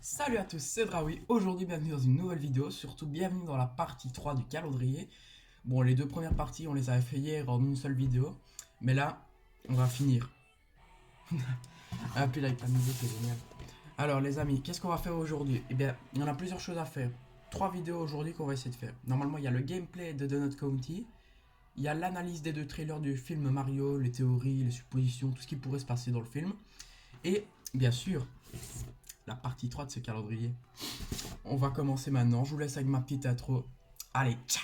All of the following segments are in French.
Salut à tous, c'est Draoui. Aujourd'hui, bienvenue dans une nouvelle vidéo. Surtout, bienvenue dans la partie 3 du calendrier. Bon, les deux premières parties, on les avait fait hier en une seule vidéo. Mais là, on va finir. Ah, puis là, avec la musique, c'est génial. Alors, les amis, qu'est-ce qu'on va faire aujourd'hui? Eh bien, il y en a plusieurs choses à faire. Trois vidéos aujourd'hui qu'on va essayer de faire. Normalement, il y a le gameplay de Donut County. Il y a l'analyse des deux trailers du film Mario, les théories, les suppositions, tout ce qui pourrait se passer dans le film. Et, bien sûr, la partie 3 de ce calendrier. On va commencer maintenant. Je vous laisse avec ma petite intro. Allez, ciao!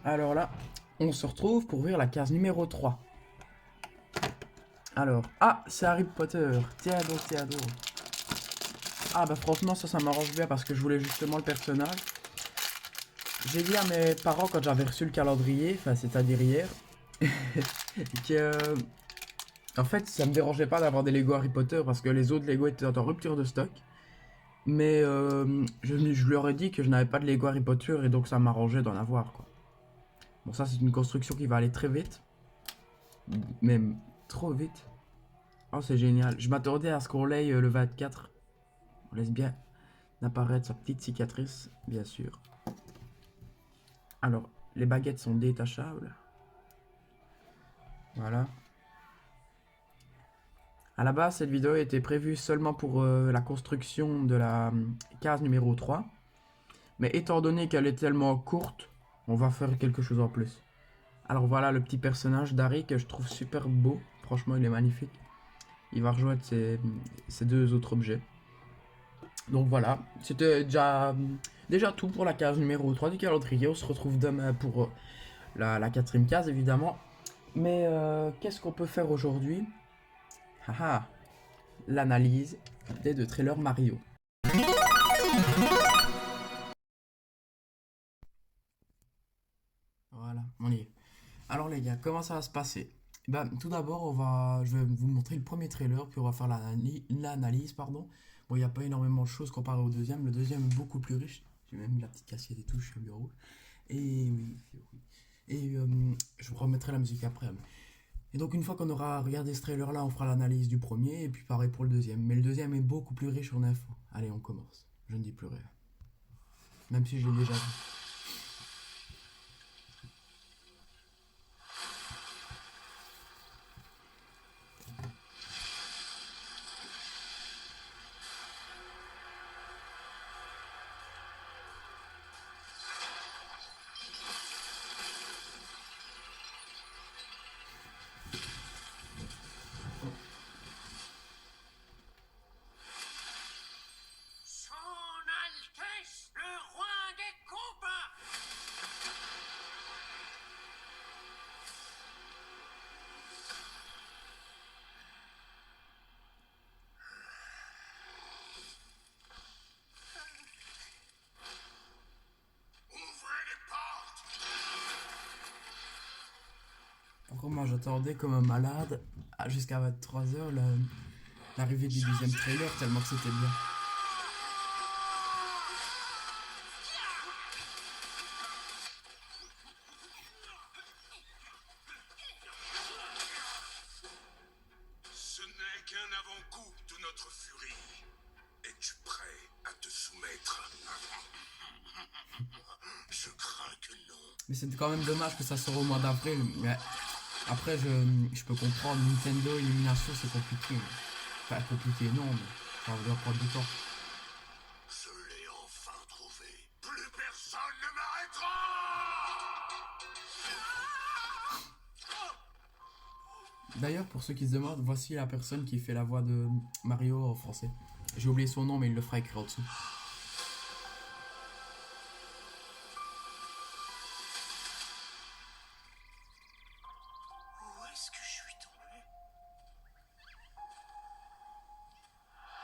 Alors là, on se retrouve pour ouvrir la case numéro 3. Alors, ah, c'est Harry Potter. Tiens donc. Ah bah franchement, ça m'arrange bien parce que je voulais justement le personnage. J'ai dit à mes parents quand j'avais reçu le calendrier, enfin c'est-à-dire hier, que en fait ça me dérangeait pas d'avoir des Lego Harry Potter parce que les autres Lego étaient en rupture de stock. Mais je leur ai dit que je n'avais pas de Lego Harry Potter et donc ça m'arrangeait d'en avoir quoi. Bon ça c'est une construction qui va aller très vite. Même trop vite. Oh c'est génial. Je m'attendais à ce qu'on l'aille le 24. On laisse bien apparaître sa petite cicatrice, bien sûr. Alors, les baguettes sont détachables. Voilà. À la base, cette vidéo était prévue seulement pour la construction de la case numéro 3. Mais étant donné qu'elle est tellement courte, on va faire quelque chose en plus. Alors voilà le petit personnage d'Harry que je trouve super beau. Franchement, il est magnifique. Il va rejoindre ces deux autres objets. Donc voilà, c'était déjà tout pour la case numéro 3 du calendrier. On se retrouve demain pour la quatrième case, évidemment. Mais qu'est-ce qu'on peut faire aujourd'hui? Haha, l'analyse des deux trailers Mario. Voilà, on y est. Alors les gars, comment ça va se passer? Ben, tout d'abord, je vais vous montrer le premier trailer, puis on va faire l'analyse, pardon. Bon, il n'y a pas énormément de choses comparé au deuxième. Le deuxième est beaucoup plus riche. J'ai même la petite casquette et tout, je suis un bureau. Et oui, oui. Et je vous remettrai la musique après. Et donc une fois qu'on aura regardé ce trailer là, on fera l'analyse du premier et puis pareil pour le deuxième. Mais le deuxième est beaucoup plus riche en infos. Allez, on commence. Je ne dis plus rien. Même si je l'ai déjà vu. Son Altesse, le roi des combats! Ouvrez les portes! Encore moi j'attendais comme un malade jusqu'à 23h l'arrivée du deuxième trailer tellement que c'était bien. Ce n'est qu'un avant-goût de notre furie. Es-tu prêt à te soumettre? Je crains que non. Mais c'est quand même dommage que ça sort au mois d'avril. Mais après je peux comprendre, Nintendo Illumination c'est compliqué. Enfin compliqué non, mais ça va prendre du temps. Je l'ai enfin trouvé. Plus personne ne m'arrêtera! D'ailleurs pour ceux qui se demandent, voici la personne qui fait la voix de Mario en français. J'ai oublié son nom mais il le fera écrire en dessous. Où est-ce que je suis tombé?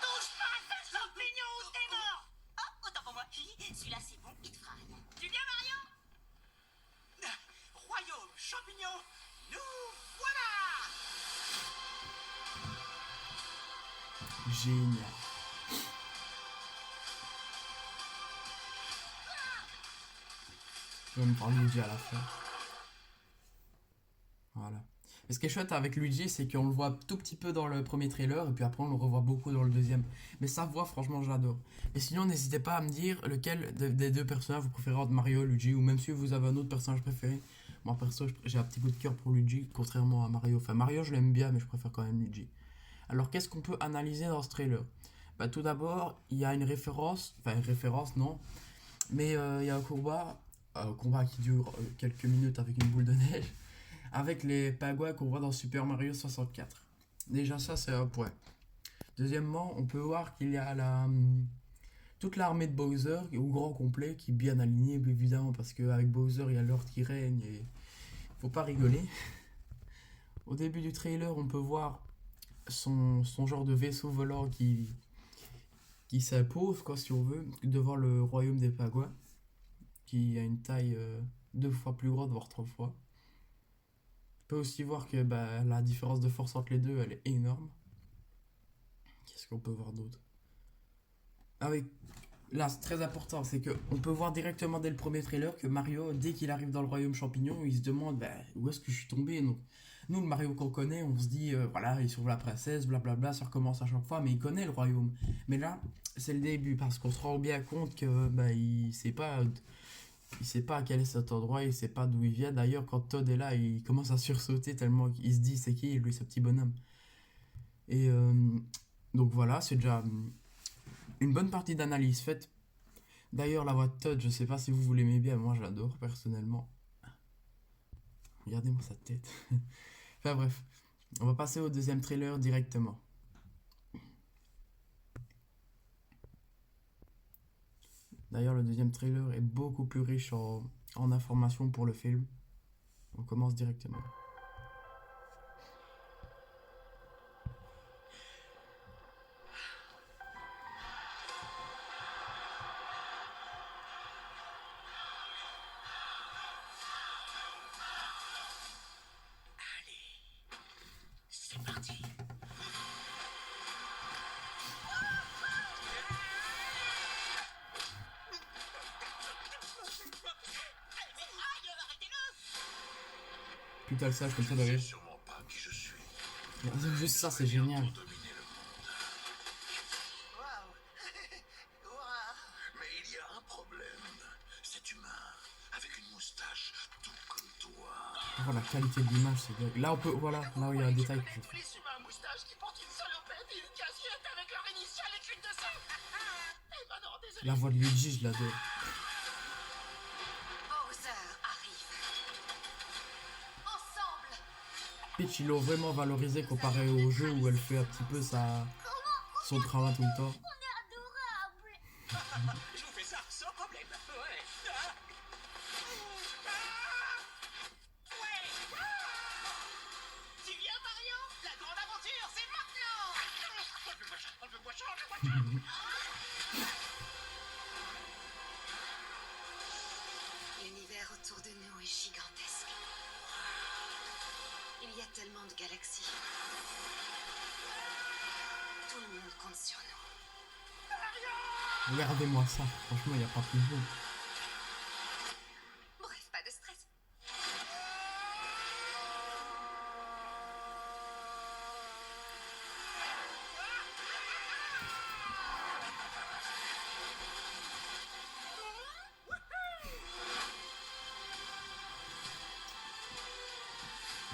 Touche pas à ta champignon ou t'es mort! Oh, autant pour moi. Celui-là, c'est bon, il te fera rien. Tu viens, Mario? Royaume champignon, nous voilà! Génial. Je vais me prendre Luigi à la fin. Voilà. Et ce qui est chouette avec Luigi, c'est qu'on le voit tout petit peu dans le premier trailer, et puis après on le revoit beaucoup dans le deuxième. Mais sa voix, franchement, j'adore. Et sinon, n'hésitez pas à me dire lequel des deux personnages vous préférez entre Mario et Luigi, ou même si vous avez un autre personnage préféré. Moi, perso, j'ai un petit coup de cœur pour Luigi, contrairement à Mario. Enfin, Mario, je l'aime bien, mais je préfère quand même Luigi. Alors, qu'est-ce qu'on peut analyser dans ce trailer? Bah, tout d'abord, il y a une référence, enfin, une référence, non, mais il y a un combat qui dure quelques minutes avec une boule de neige avec les pagouas qu'on voit dans Super Mario 64. Déjà ça c'est un point. Deuxièmement, on peut voir qu'il y a toute l'armée de Bowser au grand complet qui est bien alignée évidemment parce qu'avec Bowser il y a l'ordre qui règne et faut pas rigoler. Au début du trailer on peut voir son genre de vaisseau volant qui s'impose quoi si on veut devant le royaume des pagouas qui a une taille deux fois plus grande voire trois fois. On peut aussi voir que bah, la différence de force entre les deux, elle est énorme. Qu'est-ce qu'on peut voir d'autre? Ah oui, là c'est très important, c'est qu'on peut voir directement dès le premier trailer que Mario, dès qu'il arrive dans le royaume champignon, il se demande bah, où est-ce que je suis tombé. Donc, nous, le Mario qu'on connaît, on se dit voilà, il sauve la princesse, blablabla, ça recommence à chaque fois, mais il connaît le royaume. Mais là, c'est le début parce qu'on se rend bien compte que bah, il sait pas quel est cet endroit, il sait pas d'où il vient. D'ailleurs, quand Todd est là, il commence à sursauter tellement qu'il se dit c'est qui lui, ce petit bonhomme. Et donc voilà, c'est déjà une bonne partie d'analyse faite. D'ailleurs, la voix de Todd, je sais pas si vous l'aimez bien, moi je l'adore personnellement. Regardez-moi sa tête. Enfin bref, on va passer au deuxième trailer directement. D'ailleurs, le deuxième trailer est beaucoup plus riche en informations pour le film. On commence directement. C'est parti. Putain, le sage comme ça Je ne sais derrière. sûrement pas qui je suis. Juste ça, c'est génial. Pour dominer le monde. Waouh. Waouh. Mais il y a un problème. Cet humain, avec une moustache, tout comme toi. Voilà, la qualité de l'image, c'est dingue. Là, on peut, voilà, là où il y a un détail que je trouve. Les humains à moustache qui portent une salopette et une casquette avec leur initiale écrite dessus. Eh ben non, désolé. La voix de Luigi, je l'adore. Bowser arrive. Ensemble. Peach, ils l'ont vraiment valorisé comparé au jeu où elle fait un petit peu son travail tout le temps. On est adorable. Je vous fais ça sans problème. Ouais. Tu viens, Mario? La grande aventure, c'est maintenant. L'univers autour de nous est gigantesque. Il y a tellement de galaxies. Tout le monde compte sur nous. Regardez-moi ça, franchement, il n'y a pas plus beau. Bref, pas de stress.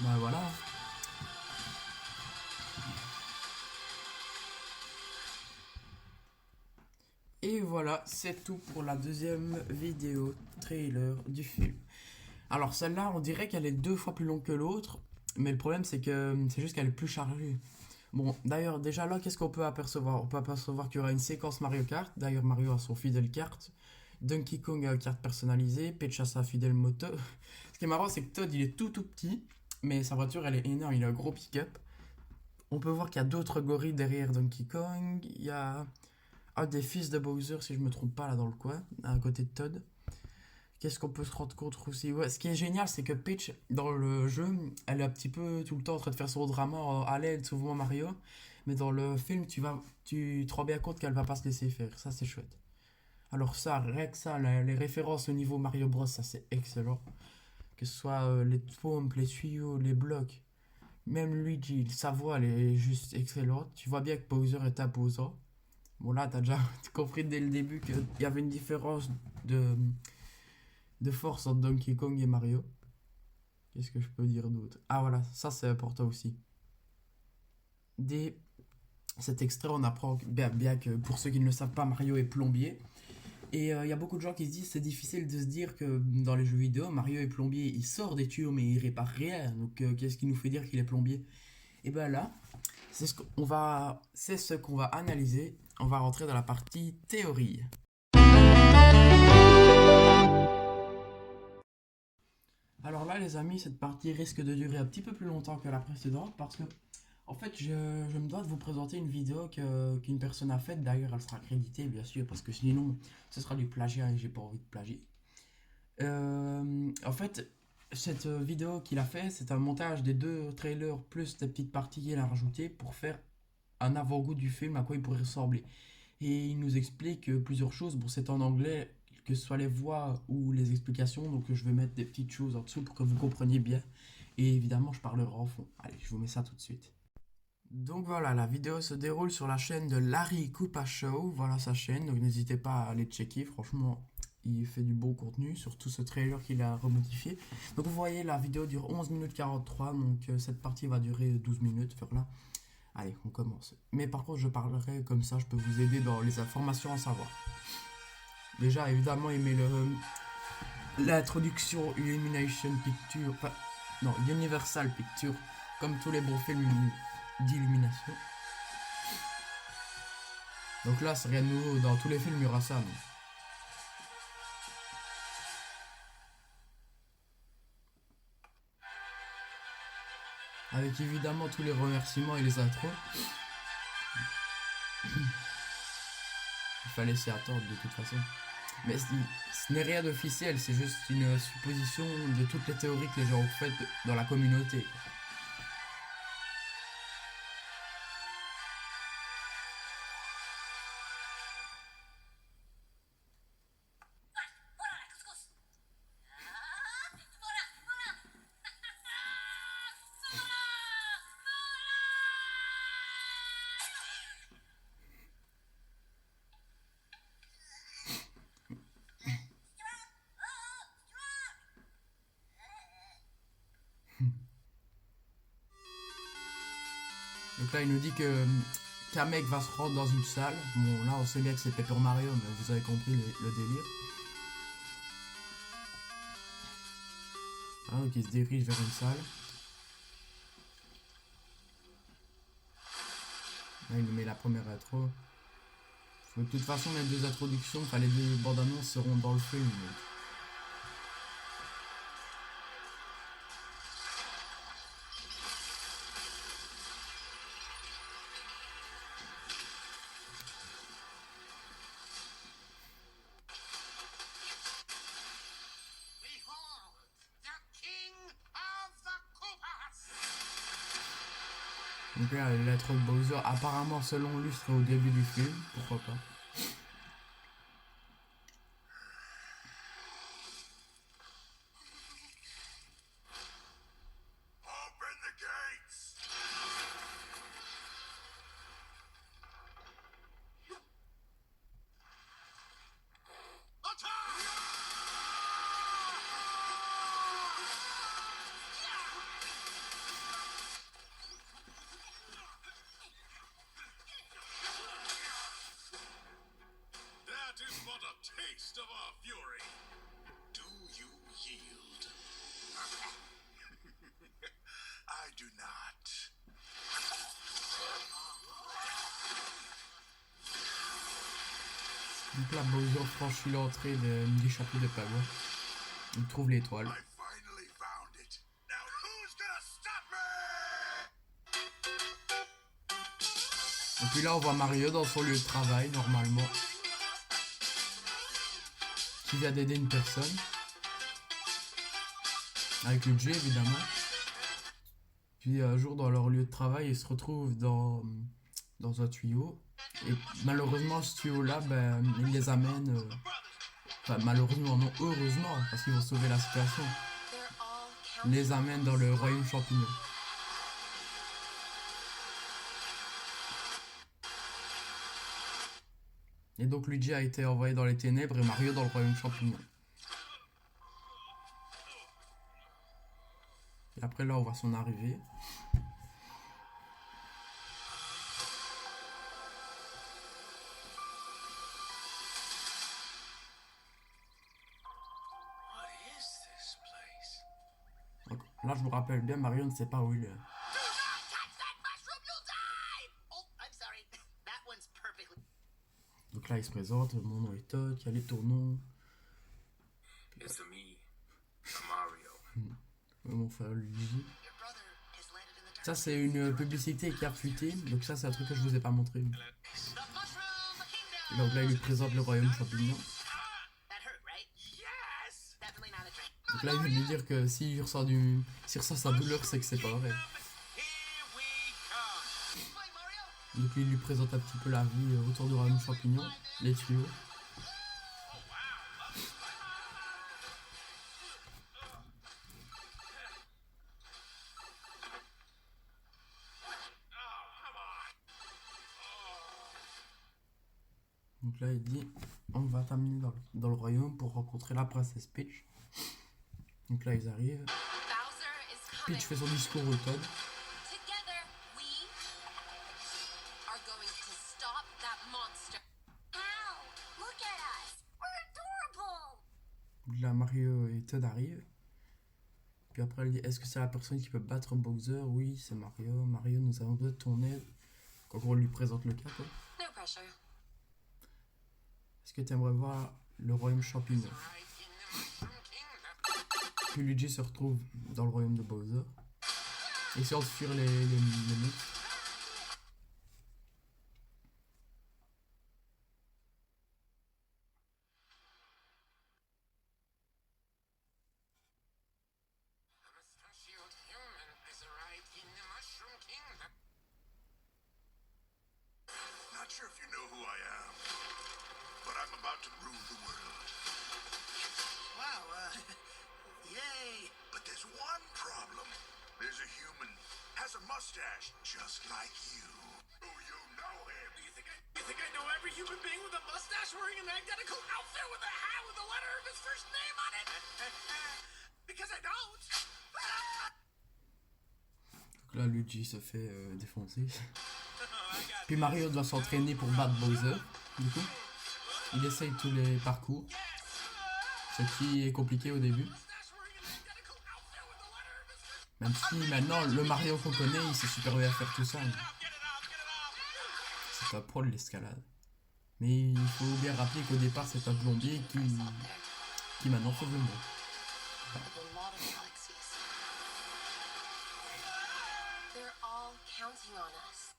Bah voilà. Et voilà, c'est tout pour la deuxième vidéo trailer du film. Alors celle-là, on dirait qu'elle est deux fois plus longue que l'autre, mais le problème c'est que c'est juste qu'elle est plus chargée. Bon, d'ailleurs, déjà là, qu'est-ce qu'on peut apercevoir? On peut apercevoir qu'il y aura une séquence Mario Kart. D'ailleurs, Mario a son fidèle kart. Donkey Kong a une carte personnalisée. Peach a sa fidèle moto. Ce qui est marrant, c'est que Todd, il est tout petit, mais sa voiture, elle est énorme. Il a un gros pick-up. On peut voir qu'il y a d'autres gorilles derrière Donkey Kong. Il y a un des fils de Bowser, si je me trompe pas, là dans le coin, à côté de Todd. Qu'est-ce qu'on peut se rendre compte aussi? Ouais, ce qui est génial, c'est que Peach, dans le jeu, elle est un petit peu tout le temps en train de faire son drama à l'aide, souvent Mario. Mais dans le film, tu te rends bien compte qu'elle va pas se laisser faire. Ça, c'est chouette. Alors ça, rien que ça, les références au niveau Mario Bros, ça c'est excellent. Que ce soit les pompes, les tuyaux, les blocs. Même Luigi, sa voix, elle est juste excellente. Tu vois bien que Bowser est imposant. Bon là, t'as déjà compris dès le début qu'il y avait une différence de force entre Donkey Kong et Mario. Qu'est-ce que je peux dire d'autre? Ah voilà, ça c'est important aussi. Dès cet extrait, on apprend bien que pour ceux qui ne le savent pas, Mario est plombier. Et il y a beaucoup de gens qui se disent c'est difficile de se dire que dans les jeux vidéo, Mario est plombier. Il sort des tuyaux mais il répare rien. Donc qu'est-ce qui nous fait dire qu'il est plombier? Et ben là, c'est ce qu'on va analyser. On va rentrer dans la partie théorie. Alors là, les amis, cette partie risque de durer un petit peu plus longtemps que la précédente parce que, en fait, je me dois de vous présenter une vidéo qu'une personne a faite. D'ailleurs, elle sera créditée, bien sûr, parce que sinon, ce sera du plagiat et j'ai pas envie de plagier. En fait, cette vidéo qu'il a fait, c'est un montage des 2 trailers plus des petites parties qu'il a rajoutées pour faire un avant-goût du film, à quoi il pourrait ressembler. Et il nous explique plusieurs choses. Bon, c'est en anglais, que ce soit les voix ou les explications, donc je vais mettre des petites choses en dessous pour que vous compreniez bien. Et évidemment, je parlerai en fond. Allez, je vous mets ça tout de suite. Donc voilà, la vidéo se déroule sur la chaîne de Larry Koopa Show. Voilà sa chaîne, donc n'hésitez pas à aller checker. Franchement, il fait du beau contenu, surtout ce trailer qu'il a remodifié. Donc vous voyez, la vidéo dure 11 minutes 43, donc cette partie va durer 12 minutes vers là. Allez, on commence. Mais par contre, je parlerai comme ça, je peux vous aider dans les informations à savoir. Déjà, évidemment, il met l'introduction Illumination Picture, enfin, non, Universal Picture, comme tous les bons films d'illumination. Donc là, c'est rien de nouveau, dans tous les films, il y aura ça. Donc. Avec évidemment tous les remerciements et les intros. Il fallait s'y attendre de toute façon. Mais ce n'est rien d'officiel, c'est juste une supposition de toutes les théories que les gens ont faites dans la communauté. Donc là, il nous dit qu'un mec va se rendre dans une salle. Bon, là, on sait bien que c'est Paper Mario, mais vous avez compris le délire. Ah, donc il se dirige vers une salle. Là, il nous met la première intro. De toute façon, les 2 introductions, enfin les 2 bandes annonces seront dans le film. Donc. Donc là, l'intro de Bowser, apparemment, selon lui, serait au début du film. Pourquoi pas. Open the gates! That is but a taste of our fury. Do you yield? I do not. Donc là, Bowser franchit l'entrée du château de Pagua. Il trouve l'étoile. I finally found it. Now who's gonna stop me? Et puis là, on voit Mario dans son lieu de travail, normalement. Qui vient d'aider une personne. Avec le J, évidemment. Puis un jour, dans leur lieu de travail, ils se retrouvent dans un tuyau. Et malheureusement, ce tuyau-là, ben, il les amène... Enfin, malheureusement, non, heureusement, parce qu'ils vont sauver la situation. Il les amène dans le royaume champignon. Et donc Luigi a été envoyé dans les ténèbres et Mario dans le royaume champignon. Et après là, on voit son arrivée. What is this place? Donc, là, je me rappelle bien, Mario ne sait pas où il est. Do not touch that mushroom, you'll die! Oh, I'm sorry. That one's perfectly... Donc là, il se présente, mon nom est Todd, il y a les tournois. It's me, Mario. Mon frère Luigi. Your brother has landed in the dark. Ça, c'est une publicité qui a fuité. Donc ça, c'est un truc que je vous ai pas montré. The mushroom kingdom! Donc là, il lui présente le royaume champignon. That hurt, right? Yes! Definitely not a drink. Donc là, il veut lui dire que s'il ressent sa douleur, c'est que c'est pas vrai. Here we come! Wait, Mario? Donc il lui présente un petit peu la vie autour du royaume champignon, les tuyaux. Donc là, il dit, on va t'amener dans le royaume pour rencontrer la princesse Peach. Donc là, ils arrivent. Bowser is coming. Peach fait son discours au Todd. Together, we are going to stop that monster. Ow! Look at us! We're adorable! Donc là, Mario et Todd arrivent. Puis après, elle dit, est-ce que c'est la personne qui peut battre Bowser? Oui, c'est Mario. Mario, nous avons besoin de ton aide. En gros, on lui présente le cas, quoi. No pressure. Est-ce que tu aimerais voir le royaume champignon? Right in the Mushroom Kingdom. Puis Luigi se retrouve dans le royaume de Bowser. Essayant de fuir les monstres. A mustachioed human has arrived in the Mushroom Kingdom. Not sure if you know who I am, but I'm about to rule the world. Wow, yay! But there's one problem. There's a human, has a mustache, just like you. Do you know him? You think I know every human being with a mustache wearing an identical outfit with a hat with the letter of his first name on it? Because I don't. Donc là, Luigi se fait défoncer. Puis Mario doit s'entraîner pour battre Bowser. Du coup, il essaye tous les parcours. Ce qui est compliqué au début. Même si maintenant, le Mario qu'on connaît, il s'est super bien à faire tout ça. C'est un pro de l'escalade. Mais il faut bien rappeler qu'au départ, c'est un plombier qui maintenant sauve le monde. With a lot of galaxies. They're all counting on us.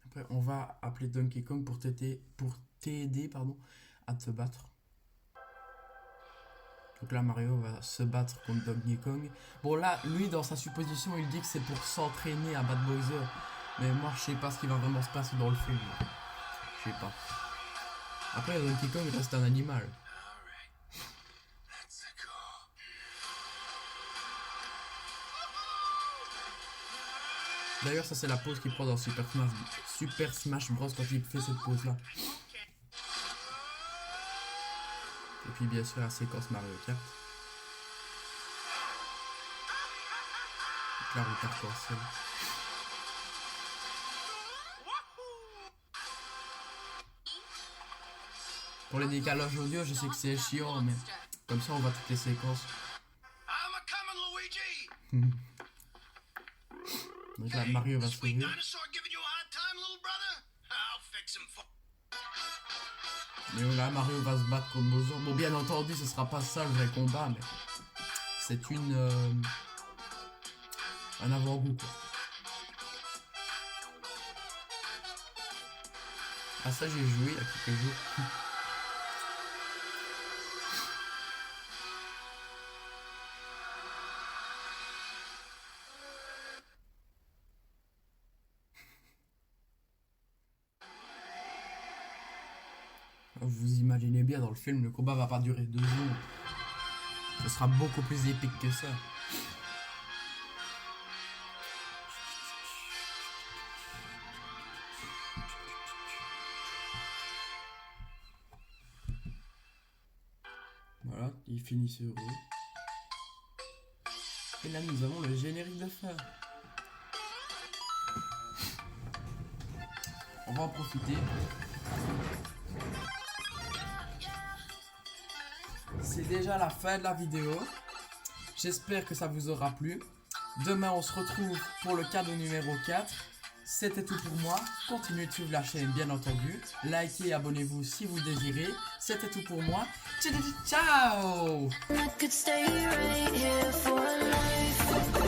Après, on va appeler Donkey Kong pour t'aider pardon, à te battre. Donc là, Mario va se battre contre Donkey Kong. Bon, là, lui, dans sa supposition, il dit que c'est pour s'entraîner à battre Bowser. Mais moi, je sais pas ce qui va vraiment se passer dans le film. Je sais pas. Après, Donkey Kong reste un animal. Alright, let's go. D'ailleurs, ça, c'est la pose qu'il prend dans Super Smash Bros. Quand il fait cette pose-là. Et puis, bien sûr, la séquence Mario Kart. Donc là, on part pour Pour les décalages audio, je sais que c'est chiant, mais comme ça, on voit toutes les séquences. I'm a coming, Luigi. Donc là, Mario va se Sweet sauver. dinosaur giving you a hard time, little brother? I'll fix him for. Mais là, Mario va se battre contre Bowser. Bon, bien entendu, ce sera pas ça le vrai combat, mais c'est un avant-goût, quoi. Ah, ça, j'ai joué il y a quelques jours. Vous imaginez bien, dans le film, le combat va pas durer 2 jours. Ce sera beaucoup plus épique que ça. Voilà, ils finissent heureux. Et là, nous avons le générique de fin. On va en profiter. C'est déjà la fin de la vidéo. J'espère que ça vous aura plu. Demain, on se retrouve pour le cadeau numéro 4. C'était tout pour moi. Continuez de suivre la chaîne, bien entendu. Likez et abonnez-vous si vous le désirez. C'était tout pour moi. Ciao! I could stay right here for life.